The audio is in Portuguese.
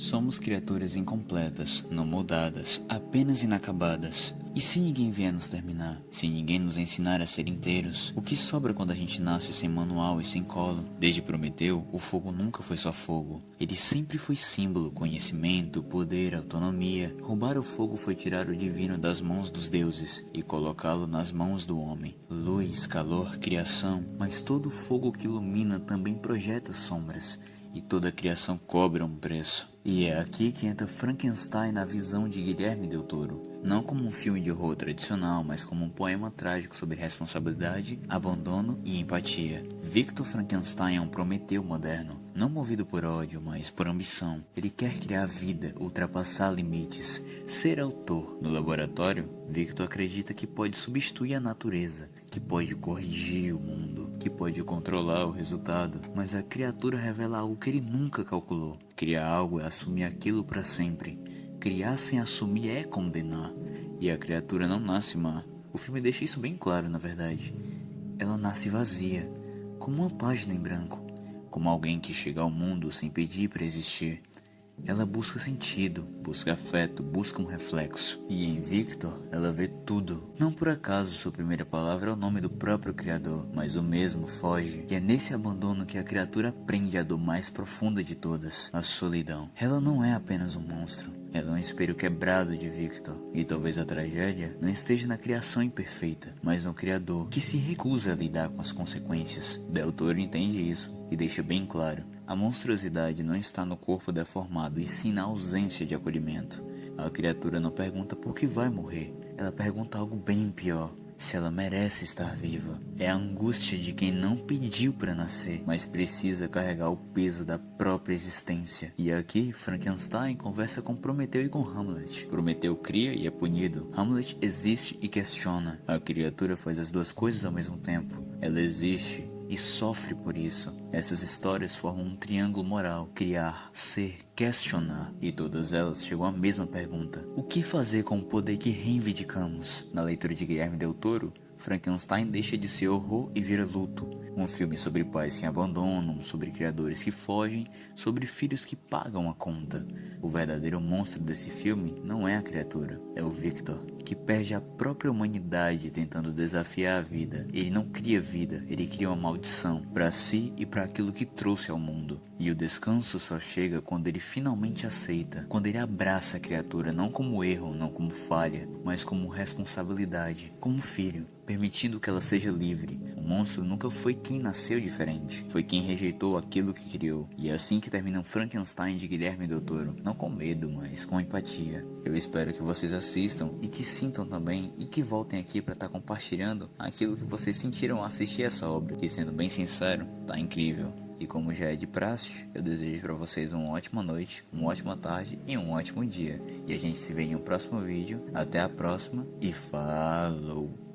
Somos criaturas incompletas, não moldadas, apenas inacabadas. E se ninguém vier nos terminar? Se ninguém nos ensinar a ser inteiros? O que sobra quando a gente nasce sem manual e sem colo? Desde Prometeu, o fogo nunca foi só fogo. Ele sempre foi símbolo, conhecimento, poder, autonomia. Roubar o fogo foi tirar o divino das mãos dos deuses e colocá-lo nas mãos do homem. Luz, calor, criação, mas todo fogo que ilumina também projeta sombras. E toda criação cobra um preço. E é aqui que entra Frankenstein na visão de Guilherme Del Toro. Não como um filme de horror tradicional, mas como um poema trágico sobre responsabilidade, abandono e empatia. Victor Frankenstein é um Prometeu moderno, não movido por ódio, mas por ambição. Ele quer criar vida, ultrapassar limites, ser autor. No laboratório, Victor acredita que pode substituir a natureza, que pode corrigir o mundo, que pode controlar o resultado, mas a criatura revela algo que ele nunca calculou. Criar algo é assumir aquilo para sempre. Criar sem assumir é condenar. E a criatura não nasce má. O filme deixa isso bem claro, na verdade. Ela nasce vazia, como uma página em branco, como alguém que chega ao mundo sem pedir para existir. Ela busca sentido, busca afeto, busca um reflexo. E em Victor, ela vê tudo. Não por acaso sua primeira palavra é o nome do próprio Criador, mas o mesmo foge. E é nesse abandono que a criatura aprende a dor mais profunda de todas, a solidão. Ela não é apenas um monstro. Ela é um espelho quebrado de Victor. E talvez a tragédia não esteja na criação imperfeita, mas no Criador, que se recusa a lidar com as consequências. Del Toro entende isso e deixa bem claro. A monstruosidade não está no corpo deformado, e sim na ausência de acolhimento. A criatura não pergunta por que vai morrer. Ela pergunta algo bem pior. Se ela merece estar viva. É a angústia de quem não pediu para nascer, mas precisa carregar o peso da própria existência. E aqui, Frankenstein conversa com Prometeu e com Hamlet. Prometeu cria e é punido. Hamlet existe e questiona. A criatura faz as duas coisas ao mesmo tempo. Ela existe e sofre por isso. Essas histórias formam um triângulo moral: criar, ser, questionar. E todas elas chegam à mesma pergunta: o que fazer com o poder que reivindicamos? Na leitura de Guilherme Del Toro, Frankenstein deixa de ser horror e vira luto. Um filme sobre pais que abandonam, sobre criadores que fogem, sobre filhos que pagam a conta. O verdadeiro monstro desse filme não é a criatura, é o Victor, que perde a própria humanidade tentando desafiar a vida. Ele não cria vida, ele cria uma maldição para si e para aquilo que trouxe ao mundo. E o descanso só chega quando ele finalmente aceita, quando ele abraça a criatura não como erro, não como falha, mas como responsabilidade, como filho, permitindo que ela seja livre. O monstro nunca foi quem nasceu diferente, foi quem rejeitou aquilo que criou. E é assim que termina o Frankenstein de Guilherme Del Toro, não com medo, mas com empatia. Eu espero que vocês assistam e que sintam também, e que voltem aqui para estar compartilhando aquilo que vocês sentiram ao assistir essa obra, que, sendo bem sincero, tá incrível. E como já é de praxe, eu desejo para vocês uma ótima noite, uma ótima tarde e um ótimo dia. E a gente se vê em um próximo vídeo. Até a próxima e falou!